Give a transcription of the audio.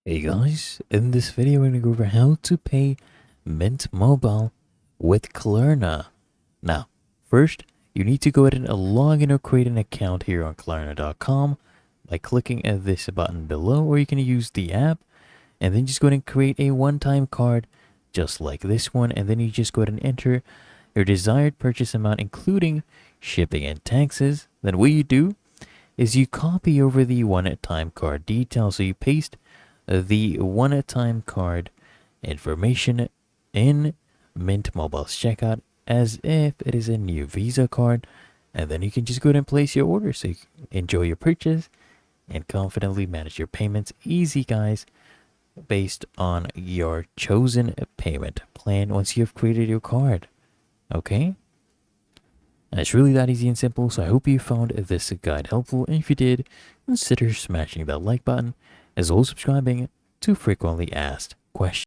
Hey guys, in this video we're going to go over how to pay Mint Mobile with Klarna. Now, first you need to go ahead and log in or create an account here on Klarna.com by clicking at this button below, or you can use the app and then just go ahead and create a one-time card just like this one, and then you just go ahead and enter your desired purchase amount including shipping and taxes. Then what you do is you copy over the one-time card details, so you paste the one-time card information in Mint Mobile's checkout as if it is a new Visa card, and then you can just go ahead and place your order so you can enjoy your purchase and confidently manage your payments. Easy, guys, based on your chosen payment plan once you have created your card. Okay? And it's really that easy and simple, so I hope you found this guide helpful, and if you did, consider smashing that like button as well as subscribing to frequently asked questions.